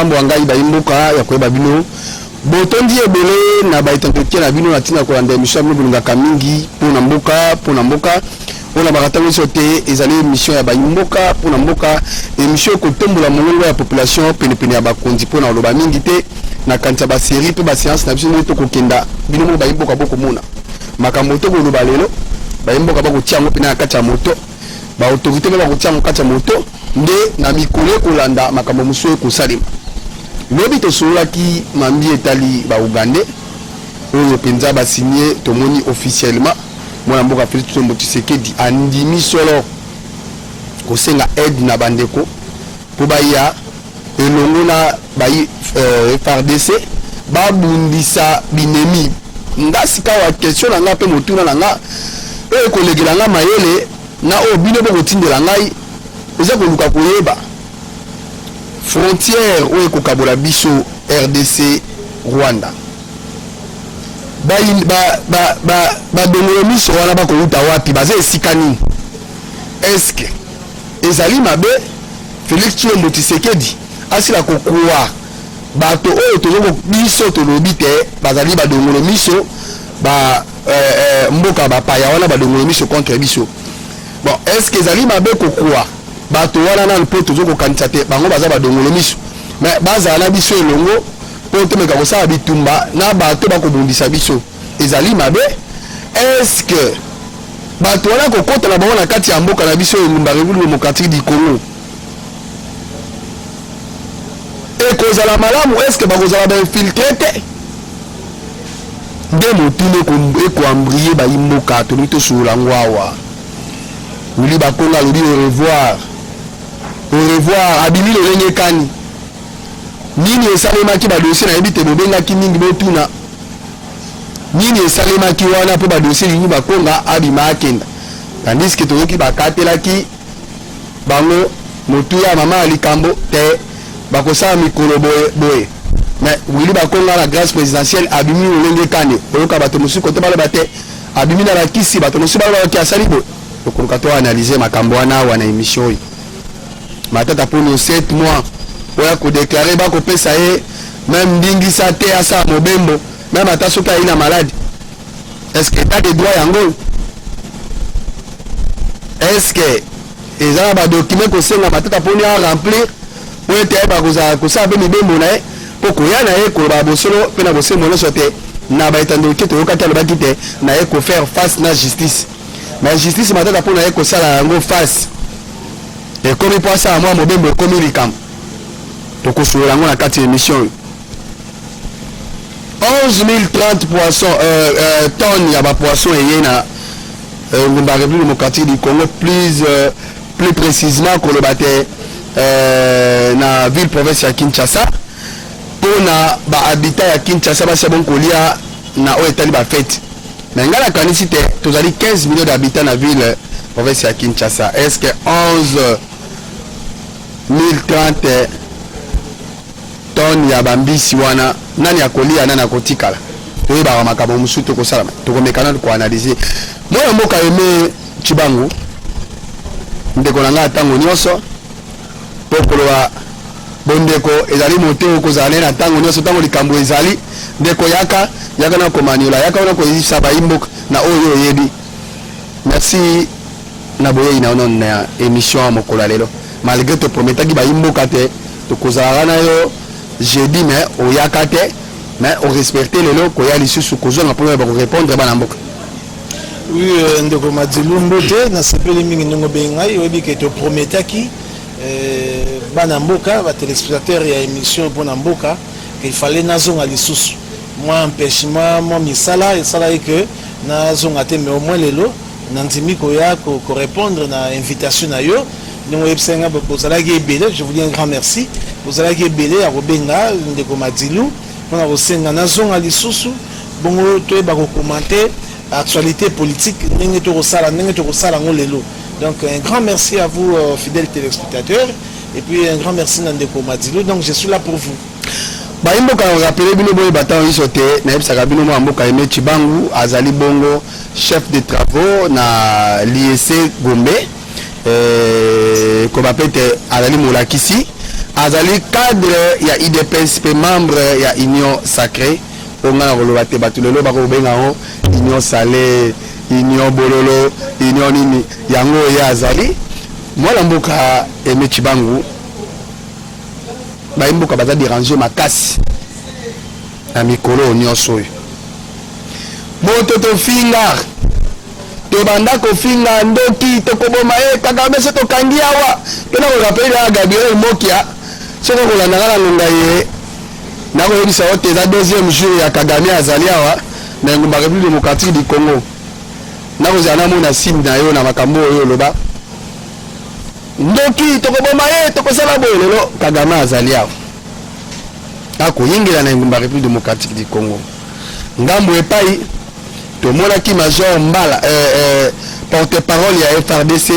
Mbwangai baimboka ya kweba bino botondi ebele na baitanteke na bino natina ko anda émission ya bulungaka mingi pona mboka ona bakatango sote ezali émission ya baimboka pona mboka émission ko tombola molongo ya population pene ya bakonzi pona oloba mingi te na kanta ba série pe ba séance na biso to ko kenda bino mo baimboka boko mona makambo to ko loba lelo baimboka bako tiango pena kata moto ba autorité ba ko tiango kata moto nde na mikolo kolanda makambo muso ko salima lobi to solaki mambi etali ba Ugandais oyo penza ba signé to moni officiellement mwana mboka Félix Tshisekedi andimi solo ko senga aide na bandeko po baya elongo na bayi FARDC babundisa binemi ngasika wa question na nga pe motuna na nga e ko legela nga mayele na o bino bo tindela ngai eza ko luka koyeba frontière où est Kokabola biso RDC Rwanda ba dongolo miso wana ba ko uta wapi baze esikani est-ce que ezali mabe Félix Tshisekedi asila kokuwa bato oyo tozoko biso to lobite bazali ba dongolo miso ba mboka ba paya wana ba dongolo miso contre biso bon est-ce que ezali mabe kokuwa bato wana na mpo tozoko kanisa te bango baza badongolo miso mais baza na biso elongo po to meka kosala bitumba na bato bakobundisa biso ezali mabe est-ce que bato wana kokota na bango na kati ya mboka na biso Lumba République démocratique du Congo ekozala malamu est-ce que bakozala bainfiltré te nde motune ekoambriye bayimboka toni tosola ngwawa wili bakonga lobi au revoir abimi lolenge kani nini esalemaki ba dossier na ebite bobengaki mingi botuna nini esalemaki wana po ba dossier lingi bakonga abima akenda tandis que toyoki bakatelaki bango motu ya mama alikambo te bakosala mikolo boye mais wili bakonga la grâce présidentielle abimi lolenge kani oyoka bato mosusu kote baloba te abimi na bakisi bato mosusu baloba ki asali boye okoluka to analyser makambo wana wana émission oyo matata pour nous 7 mois oya ko déclarer ba ko pesa ye même ndingisa te asa mobembo même ata soki aina malade est-ce que état de droit yango est-ce que ezala ba document ko senga matata pour ya remplir oyo te ba ko sa be mibembo na ye po ko ya na ye ko ba bosolo pe na bosembo no sote na ba etando ke to okata ba kite na ye ko faire face na justice mais justice matata pour na ye ko sala yango face et comme il passe à moi mobembo comme il camp to ko sur yango na kati émission 11 030 poissons tonnes ya ba poisson et na Lumba République démocratique du Congo plus précisément ko le baté na ville province ya Kinshasa pour na ba habitat ya Kinshasa ba sabon kolia na o etali ba fête mais ngala kanisi te tozali 15 millions d'habitants na ville province ya Kinshasa est-ce que 11 030 tonnes ya bambisi wana nani akolia nani akotikala toyeba makambo musu to kosala to komekana ko analyser moyo mboka eme Chibangu ndeko na nga tango nyonso pokolowa bondeko ezali moteo kozala na tango nyonso tango likambo ezali ndeko yaka na komaniola yaka na koyisa baimboka na oyo yebi merci na boye ina onon na émission mokolo lelo malgré te prometaki baimboka te to kozala na yo jeudi mais oyaka te mais on respecter lelo ko ya lisusu kozonga pour ba répondre bana mboka oui ndeko madilumbo te na sepeli mingi ndongo bengai oyebi ke to prometaki bana mboka ba téléspectateurs ya émission pour na mboka qu'il fallait nazonga lisusu moi empêchement moi misala et ça là que nazonga te mais au moins lelo nandimi ko ya ko répondre na invitation na yo donc ebsenga bozala ki ebele je vous dis un grand merci bozala ki ebele ya kobenga ndeko madilu on a osenga nazonga lisusu bongo to ba ko commenter actualité politique ndenge to kosala ngo lelo donc un grand merci à vous fidèles téléspectateurs et puis un grand merci Ndeko Madilu donc je suis là pour vous baimboka rappeler bino boy bataille sote na ebisaka bino mo mboka eme Chibangu azali bongo chef de travaux na l'IEC Gombe ko bapete azali molakisi azali cadre ya IDPS pe membre ya Union Sacrée onga na koloba te bato lelo bakobenga o Union Salé, Union Bololo, Union nini yango ya azali mwana mboka Emechi Bangu ba mboka baza déranger makasi na mikolo nyonso oyo moto tofinga tobanda kofinga ndoki tokoboma Kagame se tokangi awa tona korapela Gabriel Mokia soko kolanda na ngonga ye na koyebisa ote za deuxième jour ya Kagame azali awa na ngomba République démocratique du Congo na kozana mona sim na yo na makambo oyo loba ndoki tokoboma tokosala boye lelo Kagame azali awa akoyingela na ngomba République démocratique du Congo ngambo epai tomonaki major Mbala porte-parole ya FRDC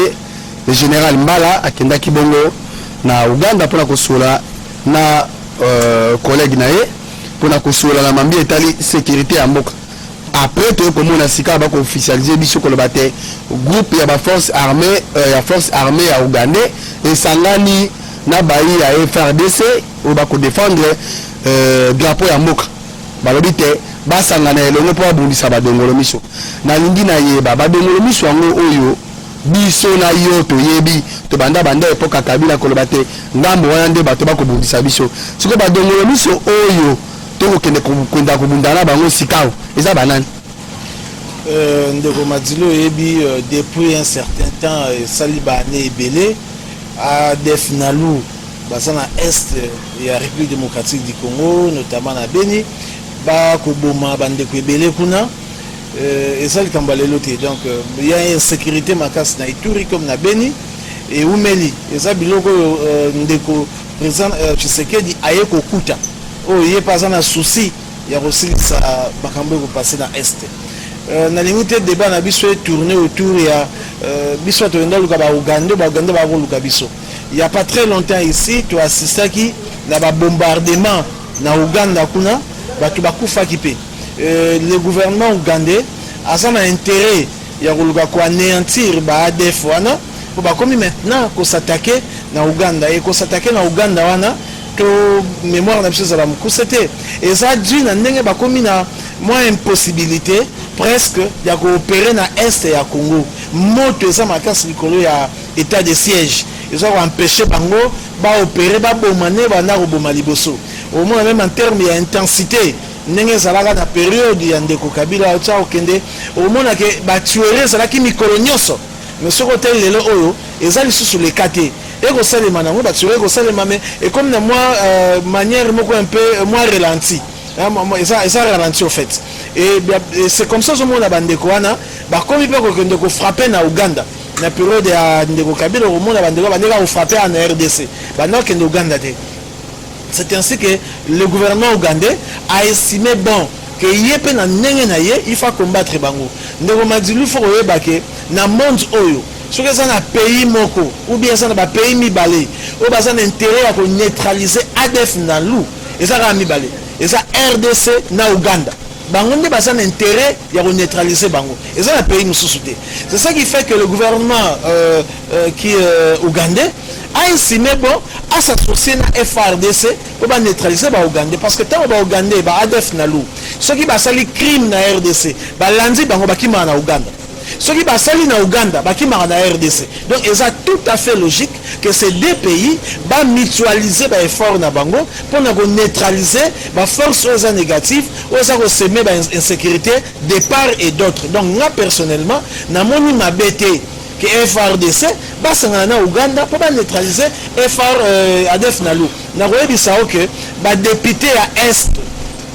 le général Mbala akendaki bongo na Uganda pona kosola na collègue na ye pona kosola na mambi etali sécurité ya mboka après to komona sika ba ko officialiser biso ko lobate groupe ya ba force armée ya Uganda et sangani na bayi ya FRDC o ba ko défendre drapeau ya mboka balobi te basangana elongo po abundisa badongolo miso na lingi na yeba badongolo miso yango oyo biso na yo toyebi to banda epoka Kabila koloba te ngambo wana nde bato bakobundisa biso siko badongolo miso oyo tokokende kokunda kobundana bango sikao eza banani ndeko Madilo yebi depuis un certain temps saliba ne ebele à Defnalu basana est ya République démocratique du Congo notamment na Beni ba koboma bandeko ebele kuna et ça le kambalelo te donc il y a une sécurité makasi na Ituri comme na Beni et Umeli et ça biloko ndeko président Tshisekedi aye kokuta oh yé pas na souci ya kosilisa bakambo ko passer na est na limite débat na biso tourner autour ya biso to ndalo ka ba Uganda ba luka biso il y a pas très longtemps ici tu assistaki na ba bombardement na Uganda kuna batu bakufaki pe le gouvernement ougandais a un intérêt ya koluka ko anéantir ba ADF wana po bakomi maintenant ko s'attaquer na Uganda et ko s'attaquer na Uganda wana to mémoire na biso za mkusete et ça dit na ndenge bakomi na moins impossibilité presque ya coopérer na est ya Congo moto ça makasi likolo ya état de siège ils ont empêché bango ba opérer ba bomane ba na roboma liboso au moins même en termes d'intensité ndenge ezalaka na période ya ndeko Kabila acha okende omona ke batuere ezalaki mikolo nyonso mais soko tel lelo oyo eza lisusu lekate ekosalema nango batuere ekosalema mais et comme na moi manière moko un peu moins ralenti ça ralenti au fait et c'est comme ça omona bandeko wana bakomi pe kokende ko frapper na Uganda na période ya ndeko Kabila omona bandeko ko frapper na RDC bana kende Uganda te. C'est ainsi que le gouvernement ougandais a estimé bon que yépe na nenge na ye il faut combattre bango ndeko Madilu faut oyeba ke na monde oyo soki eza na pays moko ou bien eza na ba pays mibale oyo baza na intérêt ya ko neutraliser ADF na lu eza ka mibale eza RDC na Uganda bango nde baza na intérêt ya ko neutraliser bango eza na pays mosusu te. C'est ça qui fait que le gouvernement qui ougandais a estimé bon à s'associer na FRDC pour neutraliser ba Ougandais parce que tant ba Ougandais ba ADF na lu ceux qui basali crime na RDC ba landi bango bakima na Uganda ceux qui basali na Uganda bakima na RDC donc il est tout à fait logique que ces deux pays ba mutualiser ba effort na bango pour neutraliser ba force aux négatives ou ça semer ba insécurité de part et d'autre. Donc moi personnellement na moni mabete que FRDC basanga na Uganda pour neutraliser ADF nalu na koyebisa que ba député à est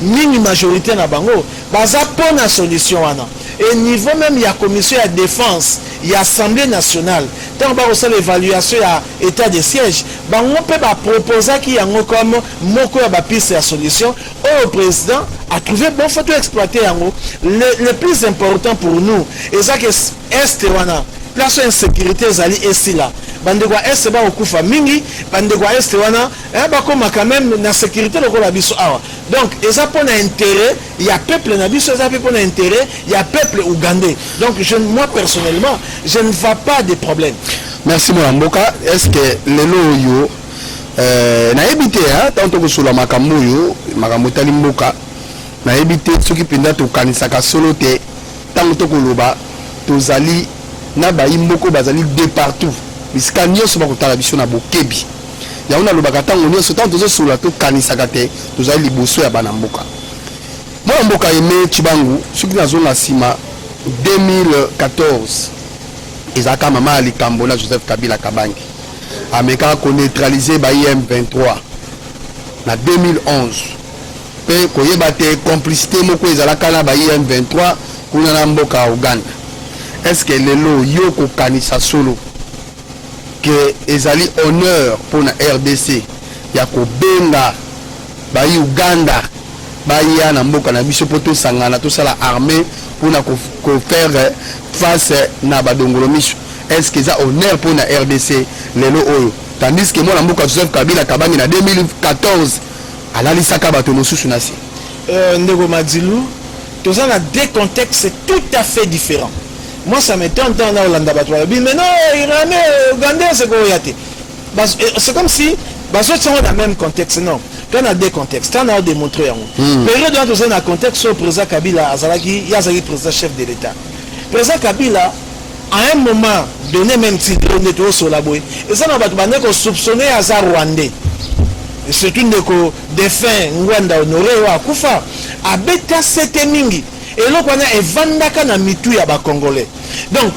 mini majorité na bango baza pour na solution wana et niveau même il y a commission de défense il y a assemblée nationale tant ba aussi l'évaluation à état de siège bango peut ba proposer qui yango comme moko ya ba piste ya solution au président a trouvé bon faut exploiter yango le plus important pour nous et ça que est wana place insécurité zali ici là bandeko est ba okufa mingi bandeko est wana ba koma quand même na sécurité lokola biso awa donc eza pona intérêt il y a peuple na biso eza pona intérêt il y a peuple ougandais donc moi personnellement je ne vois pas de problème. Merci Mboka. Est-ce que lelo yo na évité tant que sur la makambo tali mboka na évité ce qui penda to kanisaka solo te tant que koloba tozali na bayimboko bazali de partout bisika nyonso bakotala biso na bokebi ya ona lobaka tango nyonso tant tozo sula to kanisaka te tozali liboso ya bana mboka mwana mboka Aimé Chibangu soki nazonga sima 2014 ezaka mama likambo na Joseph Kabila Kabange ameka ko neutraliser ba IM23 na 2011 pe koyeba te complicité moko ezalaka na ba IM23 kuna na mboka Uganda. Est-ce que lelo yo ko kanisa solo que ezali honneur pour na RDC ya ko benga ba Uganda ba ya na mboka na biso poto sangana to sala armée pour na ko faire face na badongolo miso? Est-ce que ça honneur pour la RDC lelo oyo tandis que moi la mboka Joseph Kabila Kabange na 2014 alalisaka bato mosusu nasi ndeko Madilu tous ça a deux contextes tout à fait différents. Moi ça m'étonne dans Hollande bato mais non Iranais Ougandais c'est quoi yate c'est comme si baso sont dans le même contexte. Non, on a deux contextes, on a démontré période dans un contexte où président Kabila azalaki yazaki président chef de l'État. Président Kabila à un moment donné, même si on est au Solaboué, et ça n'a pas de soupçonner à ça Rwandais. C'est une des fins, Rwanda honoré ou à Koufa. À Beta Setemingi. Et là, on a Evandaka na mitu ya ba Congolais. Donc,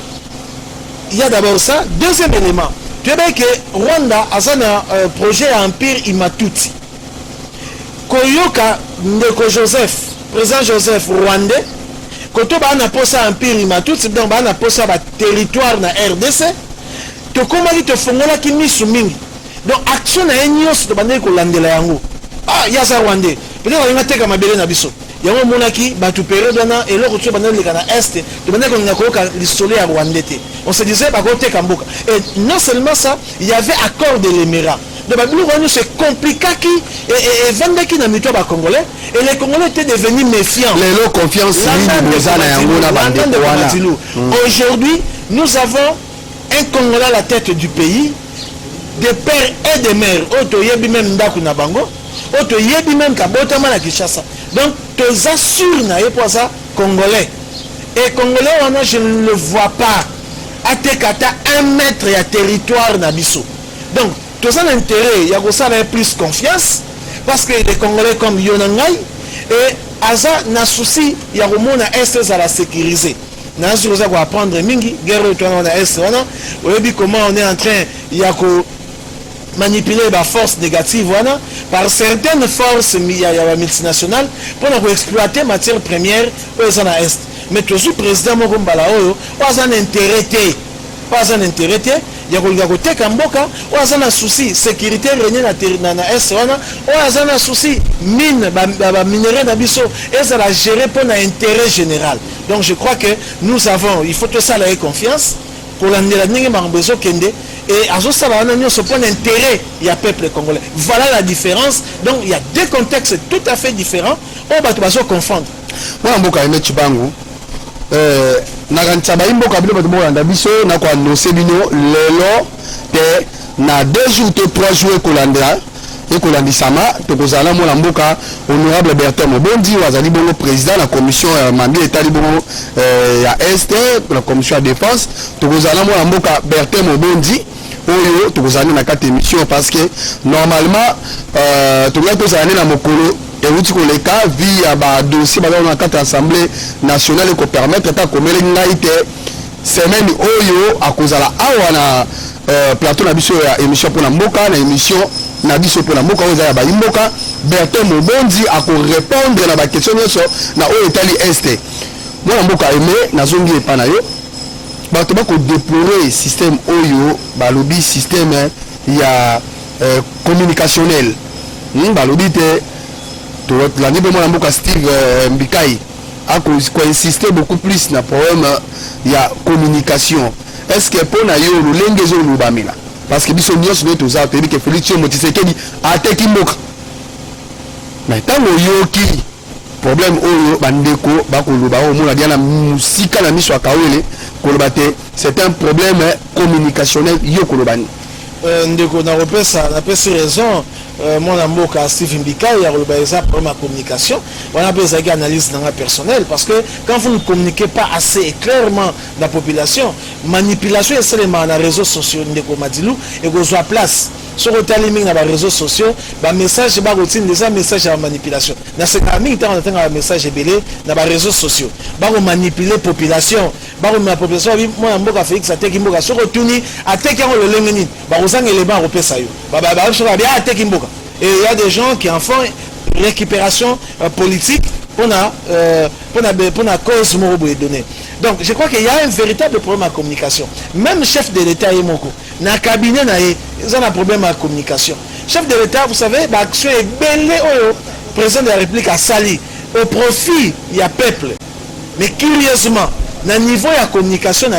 il y a d'abord ça. Deuxième élément, tu sais que Rwanda a un projet Empire Imatuti. Koyoka Ndeko Joseph, président Joseph Rwandais. Quand on a posé un empire Imatuti, donc on a posé un territoire na RDC, to comment il te fongola qui mis sous mingi. Donc action na enyos to bande ko landela yango. Ah ya za Rwandais. Peut-être on a teka mabele na biso. Yango monaki ba tu période na et le retour bande le kana est, to bande ko na ko ka l'isolé à Rwandais. On se disait ba ko teka mboka. Et non seulement ça, il y avait accord de l'Émirat. De Babylone, c'est compliqué et vendre qui n'a mis toi Congolais et les Congolais étaient devenus méfiants. Les confiance. Aujourd'hui, nous avons un Congolais à la tête du pays, des pères et des mères. Auto yebi même ndaku na bango, auto yebi même kabota mana Kinshasa. Donc, tu assures na pour ça Congolais. Et Congolais, je ne le vois pas. À Tekata 1 mètre à territoire nabiso. Donc tout ça l'intérêt, il y a ça plus confiance parce que les Congolais comme Yonangai et Aza n'a souci, il y a au monde à Est à la sécuriser. N'a souci à apprendre mingi, guerre retourne à Est, on comment on est en train, il y a manipuler la force négative par certaines forces multinationales pour exploiter matière première aux à Est. Mais toujours président Mokombala Oyo, pas un intérêt. Pas un intérêt, il y a un côté Kamboka, ou un souci sécurité régnée na S, ou un souci mine, minerai d'abisso, et ça la gérer pour l'intérêt général. Donc je crois que nous avons, il faut que ça ait confiance pour l'année besoin kende et à ce moment-là nous se prend intérêt il y a peuple congolais. Voilà la différence. Donc il y a deux contextes tout à fait différents. On va pas se confondre. Moi Mboka Aimé Chibangu na kanisa baimboka bino bato bolanda biso na ko annoncer bino lelo te na 2 jours to 3 jours ekolandisama tokozala mwana mboka honorable Bertin Mobondi wazali bongo président la commission mandi etali bongo ya Est la commission de défense tokozala mwana mboka Bertin Mobondi oyo tokozala na kati émission parce que normalement tokoya tozala na mokolo et vous dites les cas via ba dossier ba dans la assemblée nationale ko permettre ta komele ngaite semaine oyo akozala awa na plateau na biso ya émission pour la mboka na émission na biso pour la mboka oza ya ba mboka Bertin Mobondi a ko répondre na ba question nyonso na oyo etali Est moi mboka Aimé nazongi epa na yo bato ba ko déplorer système oyo ba lobby système ya communicationnel ba lobby te l'année de mon mboka Steve Mbikai a insisté beaucoup plus na problème il y a communication. Est-ce que pour na yo lengezo lubamela parce que biso nyos no to za te bi ke Félix Motisekedi a te kimboka. Mais tant yo ki problème oyo bandeko ba ko luba o mona dia na musika na miso akawele ko lubate c'est un problème communicationnel yo ko lubani. ndeko na repesa na pesi raison mon amboka Steve Mbika il y a le baisa pour ma communication on a besoin d'analyse dans la personnelle parce que quand vous ne communiquez pas assez clairement la population manipulation et seulement dans les réseaux sociaux ndeko Madilou et que soit place sur le timing dans les réseaux sociaux ba message ba routine déjà message à manipulation dans ce cas mi temps on attend un message belé dans les réseaux sociaux ba manipuler population ba la population mon amboka Félix ateki mboka sur retourni ateki le lengeni ba osanga élément repesa yo ba sur bien ateki mboka. Et il y a des gens qui en font récupération politique pour la cause morobo donné. Donc je crois qu'il y a un véritable problème à communication. Même chef de l'État est moko. Dans le cabinet, ils ont un problème à communication. Chef de l'État, vous savez, l'action est belle au président de la République à Sali. Au profit, il y a peuple. Mais curieusement, dans le niveau de la communication,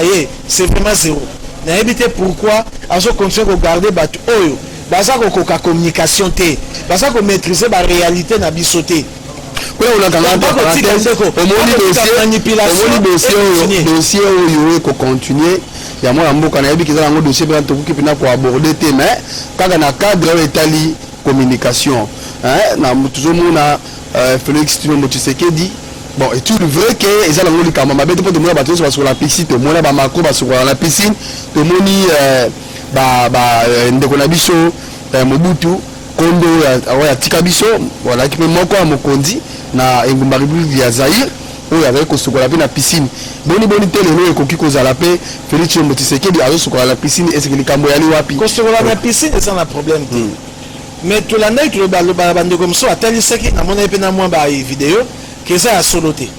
c'est vraiment zéro. Vous savez pourquoi ils ont continué à regarder Oyo. Baza ko ka communication té baza ko maîtriser la réalité na bisoté ko on a dossier oyo ko continuer ya moi mboka na yebi kizala ngo dossier bana tokuki pina ko aborder té mais kaka na cadre etali communication hein na tuzomona Félix Tshisekedi bon et tout vrai que ezala ngo likama mabete po de mona bato sur la piscine to mona ba makro ba sur la piscine to moni ndeko na biso Mobutu kondo ya tika biso voilà qui moko ya mokonzi na engumba république ya Zaïre oyo avec kosukola pe na piscine boni tele no ekoki kozala pe Félix Tshisekedi azo sukola la piscine est-ce que likambo yali wapi kosukola na piscine c'est un problème mais tout la night le bande comme ça atali saki na mona pe na moi ba vidéo que ça a soloté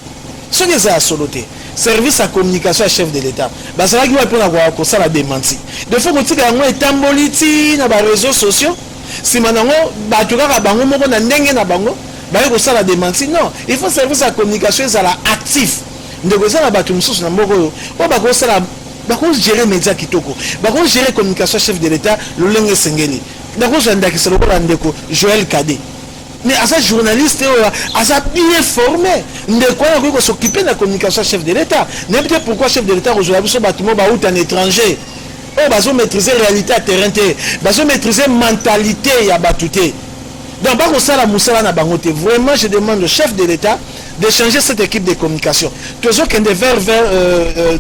ce que ça a soloté service à communication à chef de l'État bah ça va qui va prendre quoi ça la démenti de fois que tu as un tamboliti na ba réseaux sociaux si manango ba tu ka bango moko na ndenge na bango ba ko ça la démenti non il faut service à communication ça la actif ndeko ça na ba tu mususu na moko o ba ko ça la ba ko gérer média kitoko ba ko gérer communication chef de l'État le lenge sengeli ndako janda ki se lokola ndeko Joël Kadé. Mais à ça journaliste à ça bien formé de quoi on s'occuper de la communication chef de l'État n'importe pourquoi chef de l'État aujourd'hui ce bâtiment ba out en étranger oh bazo maîtriser réalité à terrain té bazo maîtriser mentalité ya batuté donc ba ko sala musala na bangote vraiment je demande au chef de l'État de changer cette équipe de communication toujours qu'un de vers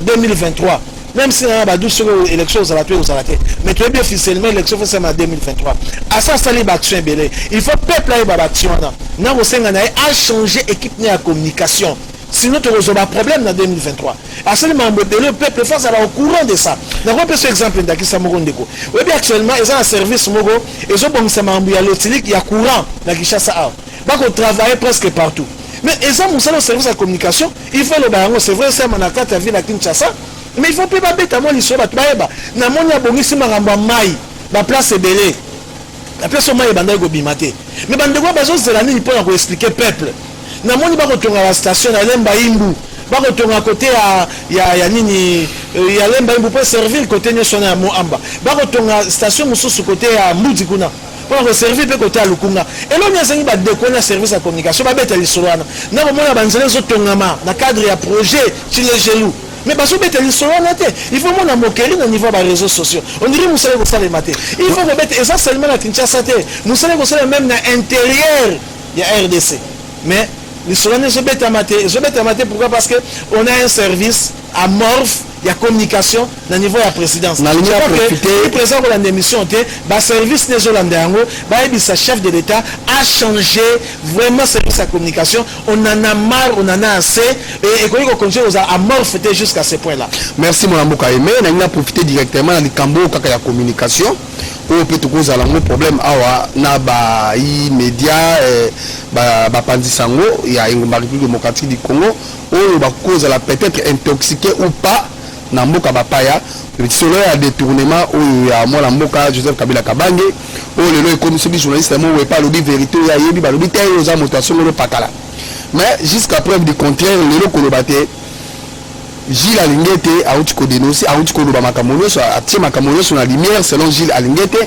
2023 même si on a douce élection aux alateurs aux alateurs mais très bien officiellement l'élection faut c'est en 2023 à ça ça les action belé il faut peuple là action là na au senga na a changer équipe na communication sinon tu auras problème en 2023 à seulement le peuple face à la au courant de ça donc on peut ce exemple d'aki Samoko Ndeko oui bien actuellement ils ont un service mogo ils ont bon ça mambu ya lotilik il y a courant na Kinshasa a ba ko travailler presque partout mais ils ont mon service à communication il faut le barango c'est vrai c'est manakata ville à Kinshasa mais il faut pas bêter moi l'histoire baeba na moni abongisi makambo mai ba place belé la place mai banda go bimate mais bande ko bazo zelani ni pour expliquer peuple na moni ba ko tonga la station na lemba imbu ba ko tonga côté ya nini ya lemba imbu pour servir côté nyosona ya Moamba ba ko tonga station mususu côté ya Mbudi kuna pour servir pe côté ya Lukunga et là nya zengi ba déconner service à communication ba beta lisolana na ko mona banzele zo tongama na cadre ya projet chez les gelou. Mais parce que il faut mon amokeli au niveau des réseaux sociaux. On dirait que nous savons ça les mater. Il faut remettre et ça seulement la Kinshasa. Nous savons ça même dans l'intérieur de la RDC. Mais les Solonais se mettent à mater. Je mets à mater pourquoi? Parce que on a un service amorphe. Il y a communication au niveau de la présidence. Le président de l'émission, le service des Hollandais, le chef de l'État a changé vraiment service de la communication. On en a marre, on en a assez. Et on continue à morpher jusqu'à ce point-là. Merci, mon amour Kaïmé. On a profité directement dans le cambo de la communication. On peut causer un problème à les médias, Pandisango, il y a une République démocratique du Congo. On va cause peut-être intoxiqué ou pas. Na mboka bapaya solo ya détournement ou ya moi la mboka Joseph Kabila Kabange ou le lo comme celui journaliste mo ou pas le vérité ya yebi ba le bité aux amotation le pakala mais jusqu'à preuve du contraire le lo kolobate Gilles Alingete a outi ko dénoncer a outi ko loba makamono so atie makamono sur la lumière selon Gilles Alingete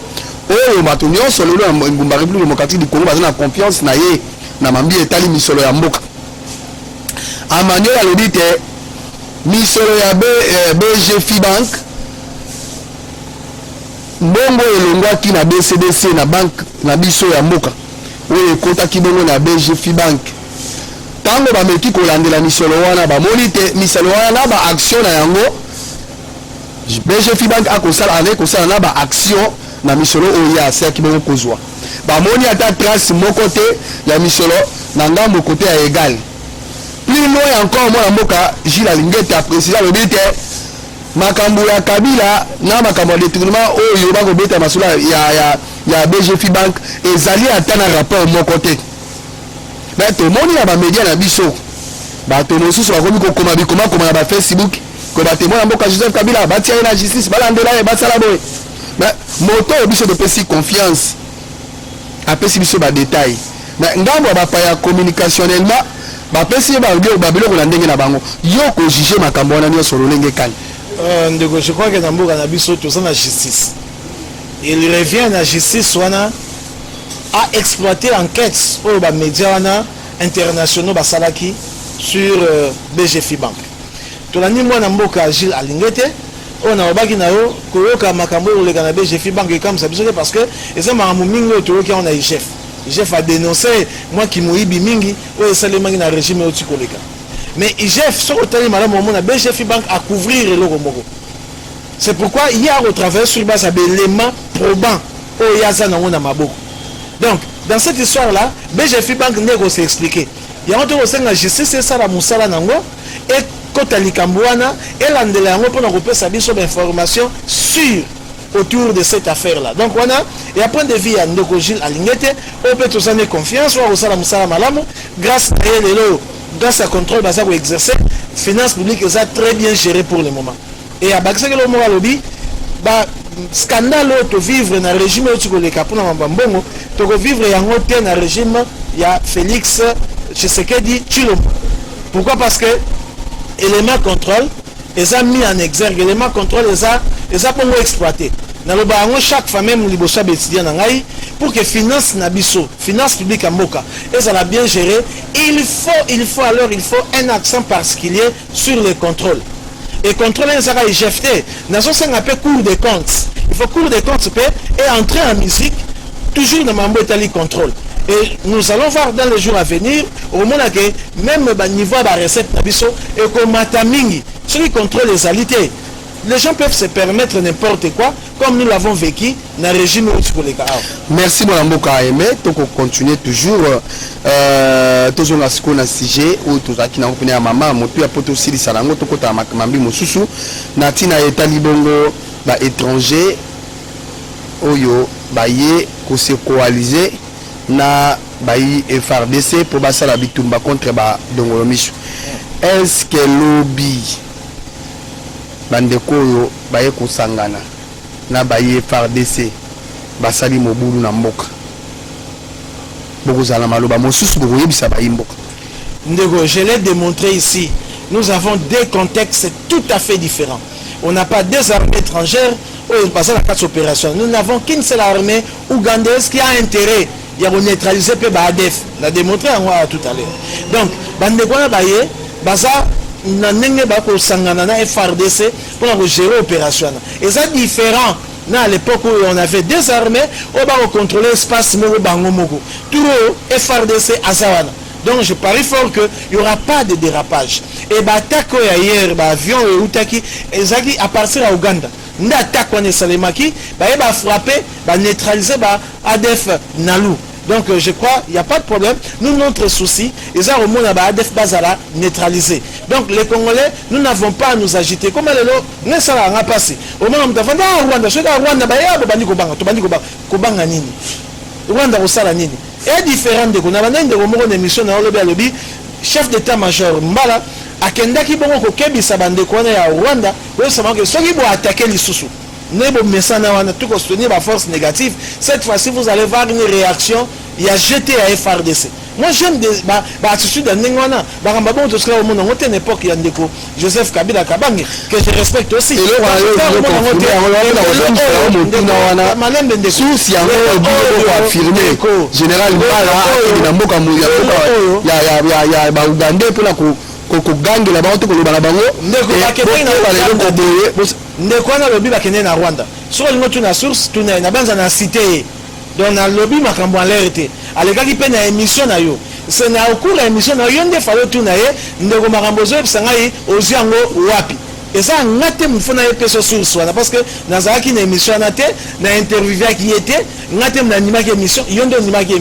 o matonyo solo lo ngumba République démocratique du Congo bazana confiance na ye na mambi etali misolo ya mboka amanye ya le bité misolo ya BG Fibank mbongo elongwaki na BCDC na banque na biso ya mboka oyo ekotaki bongo na BGF Bank tango bameki kolandela misolo wana bamoni te misolo wana na ba action na yango BGF Bank akosala na ba action na misolo oyo ya asaki bongo kozwa bamoni ata trace moko te ya misolo na ngambo kote ya égal plus loin encore mwana mboka Gilles Alingete a précisé le te makambo ya Kabila na makambo ya détournement oyo bakobeta masolo ya BGF Bank ezali ata na rapport moko te mais tomoni na bamédia na biso bato mosusu bakomi kokoma bikoma na bafacebook ko batemona mboka Joseph Kabila batia ye na justice balandela ye basala boye mais moto oyo biso topesi confiance apesi biso badetail mais ngambo ya bapaya communicationnellement bapesi ye babiloko na ndenge na bango yo kojuge makambo wana nyonso lolenge kani ndeko je crois que na mboka na biso toza na justice il revient na justice wana à exploiter l'enquête oyo bamédia wana internationaux basalaki sur BGF Bank tolandi mwana mboka Gilles Alingete oyo na babaki na yo koyoka makambo oyo oleka na BGF Bank ekamisa biso te parce que eza makambo mingi oyo toyoki awa na IGF a dénoncé moi qui moyibi mingi oyo esalemaki na régime oyo tikoleka mais IGF soki otali malamu omona BGF Bank a couvrir eloko moko c'est pourquoi il y a retravaillé sur base ya baélément probant oyo yaza nango na maboko. Donc, dans cette histoire-là, BGF Bank n'est pas expliqué. Il y a un autre la justice, c'est ça la moussala nango, et quand elle est et l'andela pour nous repérer sa biso d'informations sûres autour de cette affaire-là. Donc, voilà, et à point de vue, Ndeko Gilles Alingete, on peut tous en confiance, on va moussala malamu, grâce à contrôle basé pour exercer, finances publiques, ça très bien géré pour le moment. Et à Baxé, le mot à lobby, scandale to vivre na régime oyo tikoleka mpona mambambongo tokovivre yango te na régime ya Félix Tshisekedi Tshilombo. Pourquoi? Parce que élément contrôle eza mis en exergue, élément contrôle eza pongo exploité naloba yango chaque fois même liboso ya bétidia na ngai pour que finance na biso finance publique ya mboka ezala bien géré il faut un accent particulier sur le contrôle. Et contrôler ça va éjecter. Nous avons un peu cours de comptes. Il faut cours de comptes et entrer en musique toujours dans mon état contrôle. Et nous allons voir dans les jours à venir au moment que même le niveau de la recette nabiso et comme matamingi celui qui contrôle les alités. Les gens peuvent se permettre n'importe quoi comme nous l'avons vécu dans le régime où les cas. Merci mon amboka aimé, donc on continue toujours toujours na siko na sujet où tout ça qui n'a pas maman moto ya poto sili salango to kota mambi mosusu na tina eta libongo ba étranger oyo ba ye ko se coaliser na ba yi FRDC pour ba sala bitumba contre ba dongolo misu. Est-ce que lobby bandeko oyo baye kosangana na baye FARDC basali mobulu na mboka bokozala maloba mosusu bokoyebisa baye mboka ndeko je l'ai démontré ici nous avons deux contextes tout à fait différents. On n'a pas deux armées étrangères ou passer la carte opération. Nous n'avons qu'une seule armée ougandaise qui a intérêt à neutraliser pe ADF. On a démontré tout à l'heure. Donc bandeko na baye baza na ndenge bako sangana na FRDC pour gérer l'opération. Et ça différent. À l'époque où on avait des armées, on va contrôler l'espace Moko Bango Moko. Tout le FRDC à Sawana. Donc je parie fort qu'il n'y aura pas de dérapage. Et l'attaque hier, l'avion et Outaki, à partir de Ouganda. L'attaque on est Salemaki, va frapper, va neutraliser ADF Nalou. Donc je crois qu'il n'y a pas de problème. Nous, notre souci, ils ont au moins ADF Bazala neutralisé. Donc les Congolais, nous n'avons pas à nous agiter. Comme elle est là, nous sommes passé. Au moment où nous avons dit, Rwanda, je suis à Rwanda, Rwanda, Rwanda, Nini. Et différent de qu'on a une émission dans le lobby, chef d'état-major Mbala, à Kendaki Bongo Kebi Sabande Kone à Rwanda, où ça manque, ceux qui vont attaquer les sous. Force négative. Cette fois-ci, vous allez voir une réaction. Il y a jeté à FRDC. Moi, j'aime des attitudes de Nengwana. Au une époque, il y a Joseph Kabila Kabangi, que je respecte aussi. Général ndeko wana lobi bakende na Rwanda so lingo tuna source tuna na banza na cité donc na lobi makambo en l'air te alekaki pe na émission na yo c'est na au cours de l'émission na yo nde falo tuna ye ndeko makambo zo sangai oziango wapi et ça ngate mfuna ye peso source wana parce que nazaki na émission na te na interview qui était ngate na nimaki émission yo ndo nimaki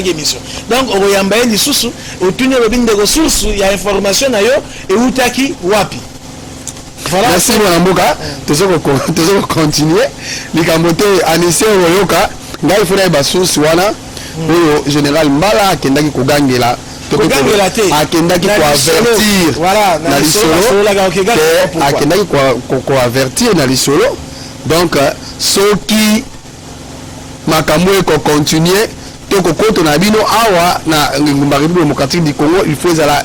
émission donc oyamba ye lisusu otuni lobi ndeko source ya information na yo e utaki wapi. Voilà. Merci Mwanamboka. Toujours continuer. Les Cambote anissé Royoka. Là il faudrait ba source wana. Le général Mbala akendaki ko gangela. Akendaki ko avertir. Voilà. Na lisolo. Akendaki ko avertir na lisolo. Donc ceux qui makambo ko continuer to ko konto na bino awa na République démocratique du Congo il faut la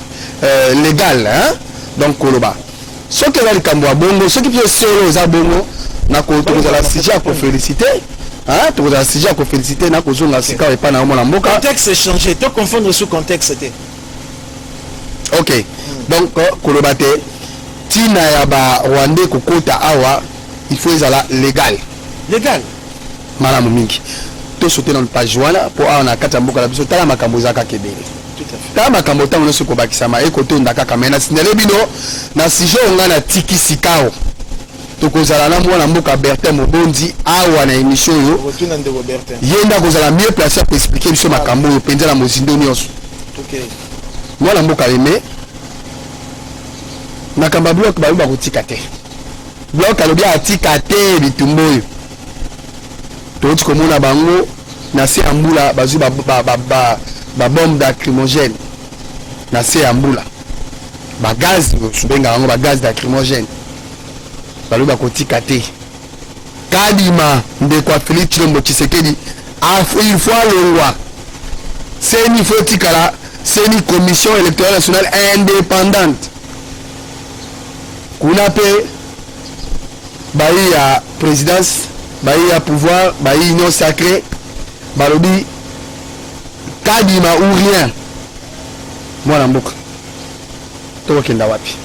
légal hein. Donc koloba. Ce qui est le Cambois bongo, ce qui est solo za bongo, na ko to za la sija ko féliciter, hein, to za la sija ko féliciter na ko zonga sika et pas na mo na mboka. Contexte est changé, to confondre sous contexte c'était. OK. Donc kolobate tina ya ba Rwandais ko kota awa, il faut la légal. Légal. Malamu mingi. To sauter dans le page wana pour ana kata mboka la biso tala makambo za ka kebele. Kama makambo tango no soko bakisama ekoto ndaka kamena sinele bino na sijo ngana tiki sikao tokozala na mwana mboka Bertin Mobondi awa na émission yo retourne ndeko Bertin yenda kozala mieux placé pour expliquer biso makambo yo penza na mozindo nyonso. OK mwana mboka Aimé na kamba bloc ba ba kotika te bloc alobi atika te bitumbo yo to komona bango na se ambula bazu ba bombe lacrymogène na se ambula ba gaz subenga ngo ba gaz lacrymogène balu ba kotika te kadima ndeko Félix Tshilombo Tshisekedi il faut longwa c'est ni faut tikala c'est ni commission électorale nationale indépendante kuna pe bayi ya présidence bayi ya pouvoir bayi union sacrée balobi kadima ou rien mwana mboka tokenda wapi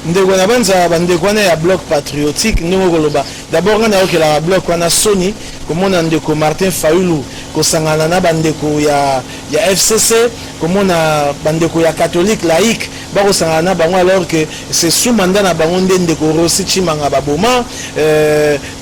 ndeko na banza bandeko wana ya bloc patriotique ndingo koloba d'abord ngana okela bloc wana Sony komona ndeko Martin Fayulu kosangana na bandeko ya FCC komona bandeko ya catholique laïque bakosangana na bango alors que c'est sous mandat na bango ndeko Rossi Chimanga baboma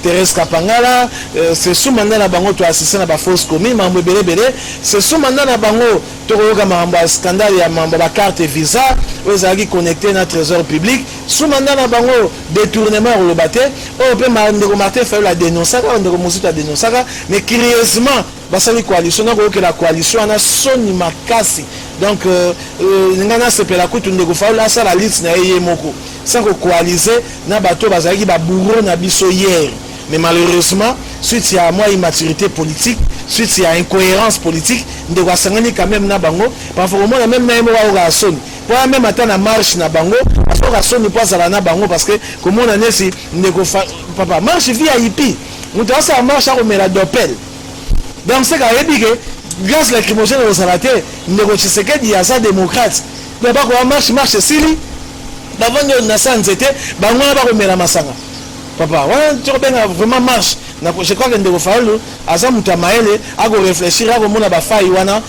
Thérèse Kapangala c'est sous mandat na bango to assistant na ba fausse commune mambo belebele c'est sous mandat na bango to koyoka mambo scandale ya mambo ba carte visa ozaki connecté na trésor public sous mandat na bango détournement le baté o pe ndeko Martin Fayulu a dénoncé ça ndeko Mosito a dénoncé ça mais curieusement basali coalition na ko la coalition ana Sony makasi donc ngana sepela kutu ndeko Fayulu asa la liste na yeye moko sans ko coaliser na bato bazaki ba bourreau na biso hier mais malheureusement suite à moi immaturité politique suite à incohérence politique ndeko asangani quand même na bango parfois au moins même na yemo wa Sony pour même attendre la marche na bango parce que Sony pas à na bango parce que comme on a nesi ndeko papa marche VIP nous avons ça marche à remela d'Opel donc c'est quand même que grâce à la lacrymogène aux salatés ndeko Tshisekedi ya sa démocrate donc pas quoi marche sili d'avant na sanzete bango ba remela masanga papa ouais tu rebenga vraiment marche je crois que ndeko Fayulu aza muta maele ako réfléchir ako mona ba faille wana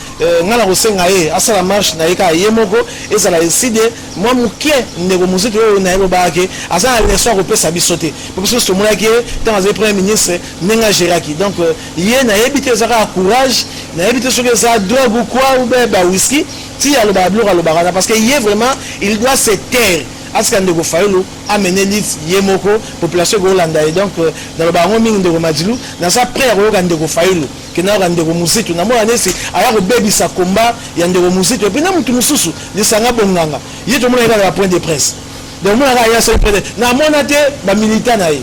ngana ko senga ye asala marche na yeka yemoko ezala décider moi mukie ndeko muziki oyo na yebo baake asa na leso ko pesa bisote parce que ce mona ki dans le premier ministre nenga Geraki donc ye na yebite zaka courage na yebite ce que ça drogue ou quoi ou ba whisky ti ya lo ba bloka lo ba parce que ye vraiment il doit se taire aska ndeko Fayulu amener liste yemoko population ko landa et donc dans le baron mingi ndeko Madilu na sa prêt ko ndeko Fayulu kena ko ndeko Mosito na mo anesi aya ko bebisa komba ya ndeko Mosito pe na mutu mususu lisanga bonganga ye to mo na la point de presse donc mo na ya so près na mona te ba militant na ye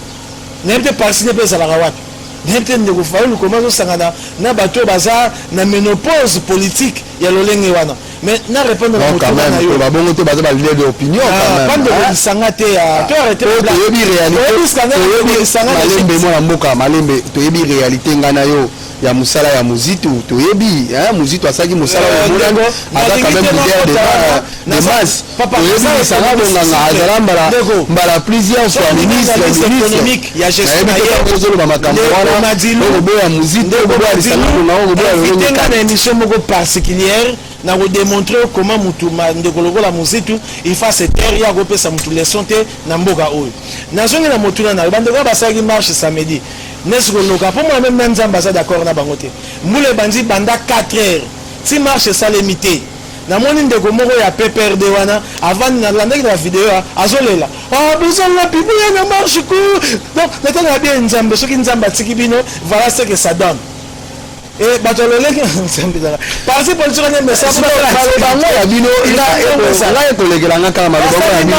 na te passer pe ça la wapi n'était ndeko Fayulu comment sangana na bato baza na ménopause politique ya lolenge wana mais na répondre à quand même ba bongo te baza ba leader d'opinion quand même pas de sangate ya to arrêter to yebi réalité malembe mo mboka malembe to yebi réalité ngana yo ya musala ya muzitu toyebi muzitu asaki musala ya mulango aza quand même leader de masse toyebi sanga bonganga azala mbala plusieurs fois ministre ya gestion ozoloba makambo wana okoboya muzitu okoboya lisanga bonga okoboya na émission moko particulière na kodémontrer comment mutu ndeko lokola muzitu il faut se taire ya kopesa mutu leçon te na mboka oyo nazongi na motuna na bandeko basalaki marche samedi nesko loka pour moi même nzamba za d'accord na bango te mbule bandi banda 4 heures si marche salemi te namoni ndeko moko ya PPRD wana avant na landaki na vidéo azolela bozanga bibuya na marche ko donc natanga bien nzambe soki nzamba tiki bino voilà ce que ça donne. Et batololeki nsambizaka parti politique ne message bango ya bino ila ekolekelanga kaka maloba ya bino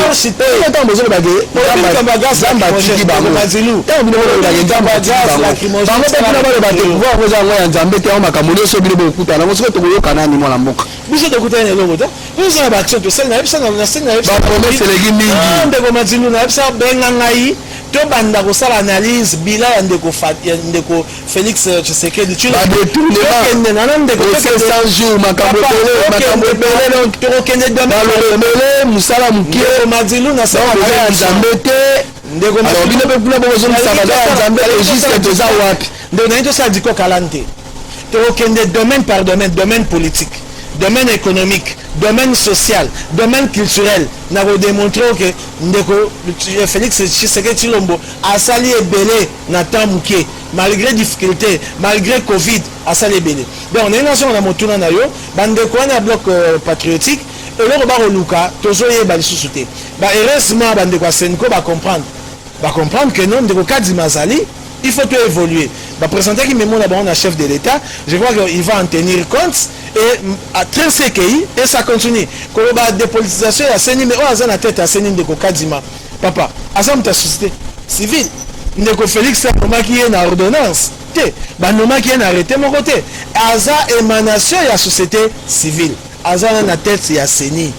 ntango bozoloba ke zamba tiki bango ntango bino boloba ke zamba tiki bango bango mpe bino baloba te pouvoir koza yango ya nzambe te yango makambo nyonso bino bokutana yango soki tokoyoka nani mwana mboka biso tokutana eloko te biso na baction tosali na yebisa bapromese eleki mingi ndeko mazilu na yebisa benga ngai tobanda kosala analyse bila ya ndeko Félix Tshisekedi tokende nana ndeko tokende balobele musala mokie mazilu na ya nzambe te ndeko bino mpe kuna bokozomisa baza ya nzambe registre toza wapi ndeko nayi tosala diko kalani te tokende domaine par domaine, domaine politique, domaine économique, domaine social, domaine culturel. Nous avons démontré que Félix Tshisekedi Tshilombo a sali ebele na temps muke malgré difficulté, malgré Covid, a sali ebele. Donc on est une nation na motuna na yo, bande ko na bloc patriotique et le ba luka tozoye ba lisusu te. Ba heureusement bande ko Senko ba comprendre que non de Kadzi Mazali il faut tout évoluer. Bah, présenter qui me montre d'abord un chef de l'État, je crois qu'il va en tenir compte et à tracer et ça continue. Quand on a dépolitisation, il y a mais on a la tête à Sénin de Kokadima. Papa, à ça, ta société civile, Ndeko Félix, c'est un qui est en ordonnance. Bah, un qui est arrêté mon côté. À ça, émanation, il y a société civile. À ça, on a la tête, il y a Sénin.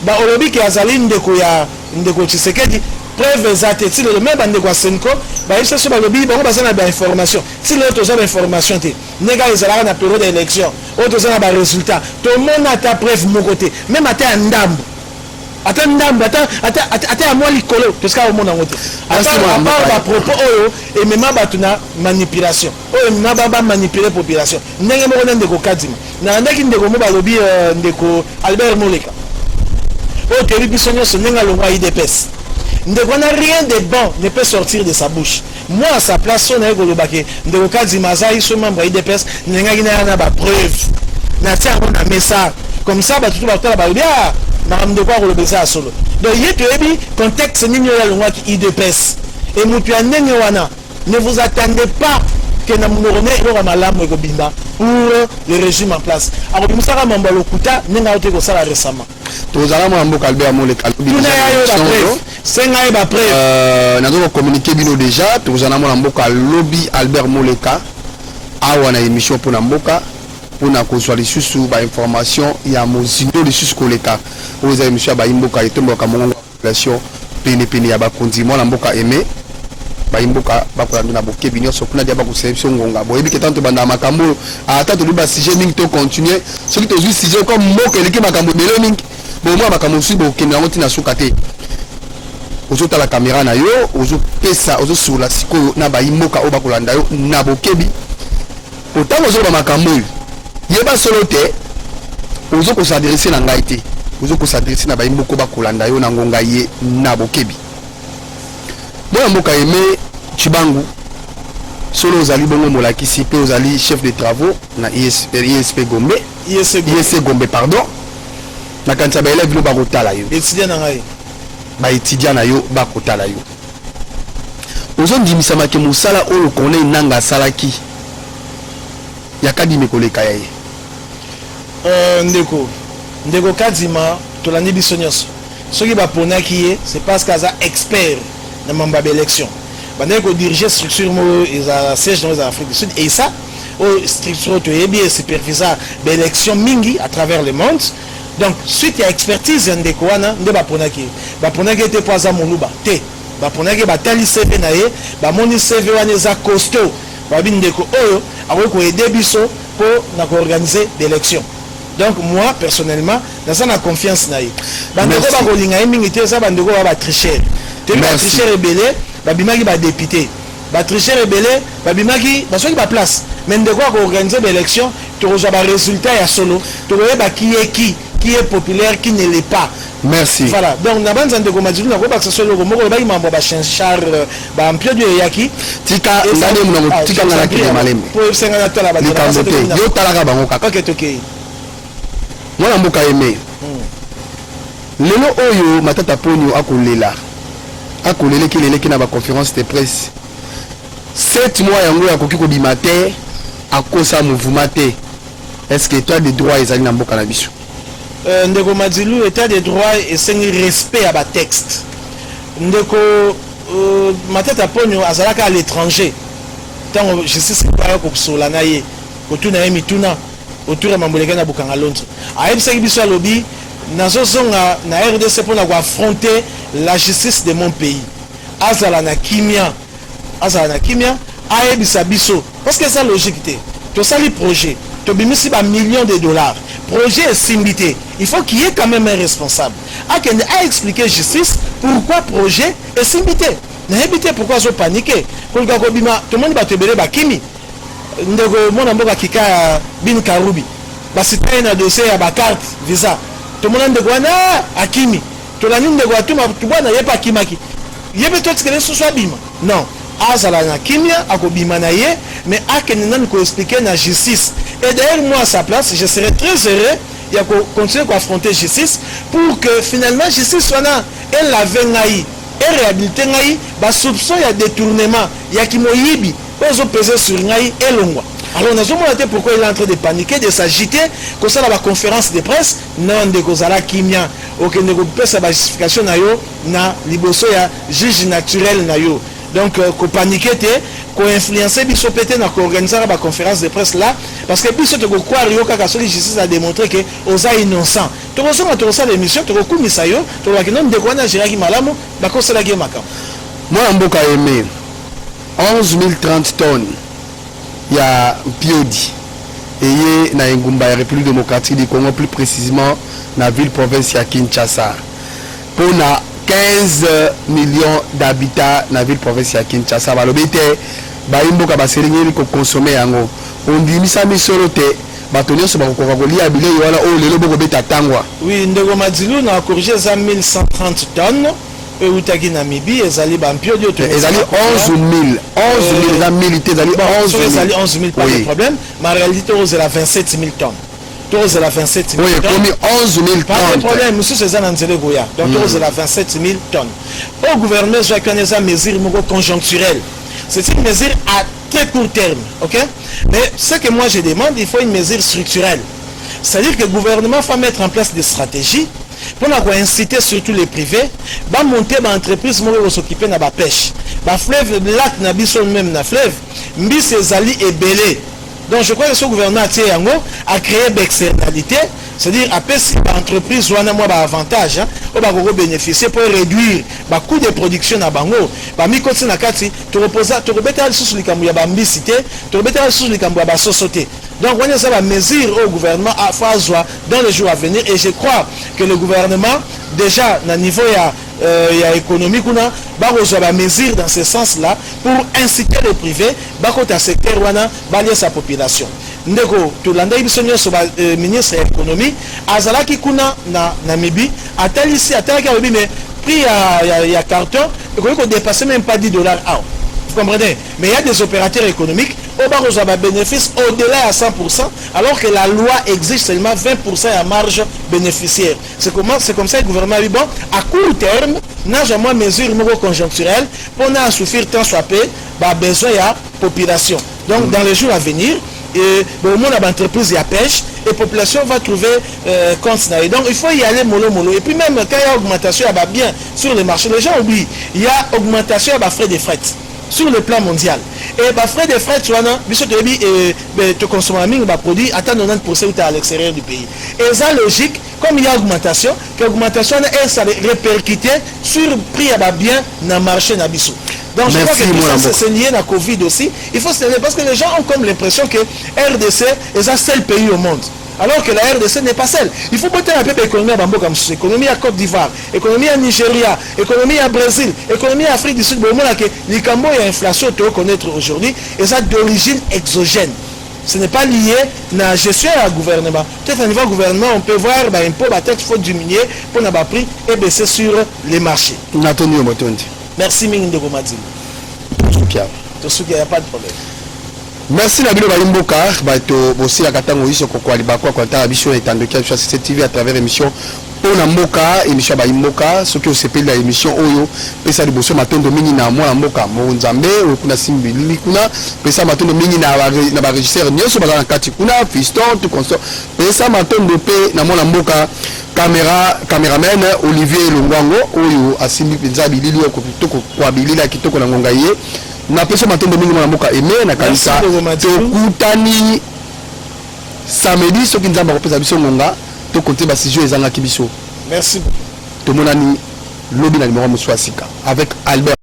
Bah, au lobby qui a Zaline Ndeko Tshisekedi. Preuve exacte si le même bande quoi Senko ba il se ba lobby ba bazana ba information si le toza ba information te nega ezala na période d'élection o toza na ba résultat to mona ta preuve mon côté même ata ndambo ata moi likolo to ska o mona ngote ata ba propos oyo et même ba tuna manipulation oyo mema ba manipuler population ndenge mo nende ko kadima na ndeki ndeko mo ba lobby ndeko Albert Moleka o teri bisonyo so ndenga longwa IDPS. On n'a rien de bon ne peut sortir de sa bouche. Moi à sa place on a eu golobake ndeko Kadima Mazaï ce membre IDPS n'enga na ba preuve na tia on a message comme ça ba tout ba tala bien na ndeko golobesa solo donc yeto ebi contexte ninyo ya longwa ki IDPS et mutu ya nenge wana ne vous attendez pas que na mourone ero malamu eko binda pour le régime en place alors musaka mamba lokuta nenga ote ko sala récemment tozala mo mboka Albert Moleka senga ba preuve nazo communiquer bino déjà tozala mo mboka lobby Albert Moleka awa na émission pour mboka pour na kozwa lisusu ba information ya mozindo lisusu koleka oza émission ba mboka etomboka mongo population pene ya bakonzi mo na mboka aimé baimboka bakolanda na bokebi nyonso kuna dia bakoselebisa ngonga boyebi ke tanto banda makambo ata tolubi basujet mingi to continuer soki tozwi sujet comme mboka eleki makambo ebele mingi bomwa makambo mosusu bokende yango ntina suka te ozotala kamera na yo ozopesa ozosula sikoyo na baimboka oyo bakolanda yo na bokebi otango ozoloba makambo oyo yeba solo te ozokosadrese na ngai te ozokosadrese na baimboka oyo bakolanda yo na ngonga ye na bokebi mwana mboka aimé Chibangu solo ozali bongo molakisi pe ozali chef de travaux na ISP Gombe ISC Gombe pardon na kanisa ba élève no bakotala yo étudiant na ngai ba étudiant na yo bakotala yo ozondimisa make musala oyo kone nanga salaki yakadi mekoleka yaye ndeko Kadima tolandi biso nyonso soki baponaki ye c'est parce qu'aza expert dans ma élection. Pendant que diriger structure ils siège dans l'Afrique du Sud et ça structure est bien superviseur d'élection mingi à travers le monde. Donc suite à expertise ndeko wana nde baponaki était pas za moluba te baponaki batali CV na ye ba moni CV wana za costaud babi ndeko oyo akoki koaider biso mpo na koorganiser d'élection. Donc moi personnellement naza na confiance na ye bandeko bakolinga ye mingi te eza bandeko baya batricher toyebi batricher ebele babimaki badepute batricher ebele babimaki basoki baplace mais ndeko akoorganiser baélection tokozwa barésultat ya solo tokoyeba qui est populaire qui ne l'est pas. Merci. Voilà. Donc nabanza ndeko Madilu na ko baksa solo ko moko baki mambo ba Chinchar ba mpio de yaki tika ndane munango tika ngana kile maleme pour senga na tala ba yo talaka bango kaka. OK toké. Mwana mboka aimé. Lelo oyo matata ponyo akolela kileleki na ba conférence de presse 7 mois yango ya koki ko bimate akosa mouvement te. Est-ce que toi des droits ezali na mboka na biso? Ndeko Madilu état des droits et c'est respect à ba texte. Ndeko matata ponyo azalaka à l'étranger. Tant je sais c'est pas ko sola na ye. Ko tuna ye mituna autour ya mamboleka na bukanga lonzo. Ayebisaki biso alobi nazozonga na RDC pour affronter la justice de mon pays. Azala na kimia ayebisa biso parce que ça logique te. To sali projet, to bimisi ba millions de dollars. Projet est simbité. Il faut qu'il y ait quand même un responsable. A expliqué justice pourquoi projet est simbité. N'a évité pourquoi ils ont paniqué. Tout le monde va te bérer bakimi. Ndego mona mboka kika bin karubi. Ba citoyen na dossier ya ba carte visa. Tout le monde ndego na akimi. To la ndego atuma tu bwana yepa kimaki. Yebe to tsikele so bima. Non. Azala na kimia akobima na ye mais akenena ko expliquer na justice. Et d'ailleurs moi à sa place je serais très heureux il y a continuer à affronter justice pour que finalement justice soit là elle l'avait ngai et réhabiliter ngai ba soupçon ya détournement ya kimoyibi ozo peser sur ngai et longwa. Alors nous avons montré pourquoi il est en train de paniquer, de s'agiter, comme ça la conférence de presse, non de kozala kimia, aucun ne peut sa justification na yo na liboso ya juge naturel na yo. Donc ko paniquer te, ko influencer biso pété na ko organiser la conférence de presse là parce que biso te ko croire yo kaka soli justice a démontré que oza innocent. To kozonga to sa l'émission to ko kumisa yo, to ba kinom de kwana jiraki malamu ba ko sala ge makam. Moi mboka aimé 11 030 tonnes ya piodi et na ngumba ya République démocratique du Congo, plus précisément na ville province ya Kinshasa. Pour na 15 millions d'habitants na ville province ya Kinshasa balobete ba imboka ba seringeli ko consommer yango ondimisa misoro te batonyo so ba ko kolia bile yona o lelo boko beta tangwa. Oui, ndeko Madilu na corriger ça 1130 tonnes et utaki Namibie ezali ba mpio dio ezali 11 000 za milité ezali 11 000 pas de problème mais en réalité c'est la 27 000 tonnes. C'est la 27 000 tonnes. Oui, comme 11 000 tonnes. Pas de problème, monsieur c'est ça dans le Goya. Donc c'est la 27 000 tonnes. Au gouvernement, je connais ça mesure conjoncturelle. C'est une mesure à très court terme, ok? Mais ce que moi je demande, il faut une mesure structurelle. C'est-à-dire que le gouvernement va mettre en place des stratégies pour inciter surtout les privés, va monter une entreprise qui s'occuper de la pêche. La fleuve, le lac Nabiso même la fleuve, Mbis Zali et Belé. Donc je crois que ce gouvernement a créé des externalités, c'est-à-dire à si l'entreprise ou un avantage, on va bénéficier pour réduire le coût de production à Bango. Tu donc on a ça mesure au gouvernement à faire dans les jours à venir et je crois que le gouvernement déjà à niveau économique on a mesure dans ce sens là pour inciter les privés à secteur à sa population. Ndeko tulanda ibisonyo so ministre de l'économie azalaki kuna na Namibie atalisi atalaki obi mais prix ya carton il faut dépasser même pas $10 out. Vous comprenez? Mais il y a des opérateurs économiques au bas aux bénéfices au-delà à 100% alors que la loi exige seulement 20% à marge bénéficiaire. C'est comme ça que le gouvernement dit bon à court terme n'a jamais mesure conjoncturelle pour n'a souffrir tant soit peu besoin de la population. Donc dans les jours à venir et au monde à l'entreprise et à pêche et la population va trouver compte. Donc il faut y aller mollo mollo et puis même quand il y a augmentation à bien sur les marchés les gens oublient il y a augmentation à frais de fret sur le plan mondial et frais de fret tu vois non biso te bi te consommer ming produit atteint 90% à l'extérieur du pays et ça logique comme il y a augmentation que l'augmentation est ça répercuté sur le prix à bien dans le marché na biso. Donc je Merci, crois que tout mon ça amour. c'est lié à la Covid aussi. Il faut se tenir parce que les gens ont comme l'impression que RDC est un seul pays au monde. Alors que la RDC n'est pas celle. Il faut peut-être un peu l'économie à Bamboka, l'économie à Côte d'Ivoire, l'économie à Nigeria, l'économie à Brésil, l'économie à Afrique du Sud. Bon, que les Cambo et l'inflation que vous connaître aujourd'hui, et ça d'origine exogène. Ce n'est pas lié à la gestion à gouvernement. Peut-être à niveau gouvernement, on peut voir un impôt, peut-être qu'il faut diminuer pour n'avoir prix et baisser sur les marchés. Merci Ming de Gomadil. Il n'y a pas de problème. Merci la bino balimboka bato bosi la katango iso kokwa libakwa kwa ta biso etandokia sur cette TV à travers émission Pona Mboka émission balimboka ce qui se pele la émission oyo pesa liboso matondo mingi na mwana mboka mo nzambe kuna simbili kuna pesa matondo mingi na ba régisseur nyoso ba kati kuna fiston tout consort pesa matondo pe na mwana mboka caméraman Olivier Longwango oyo asimbi penza bilili ko kitoko kwa bilili ya kitoko na ngonga ye na pesa matondo mingi mwana mboka aimé na kanisa tokutani samedi soki nzamba kopesa biso ngonga to compter ba sujet ezanga kibiso. Merci. Tomonani lobi na numéro muswasika avec Albert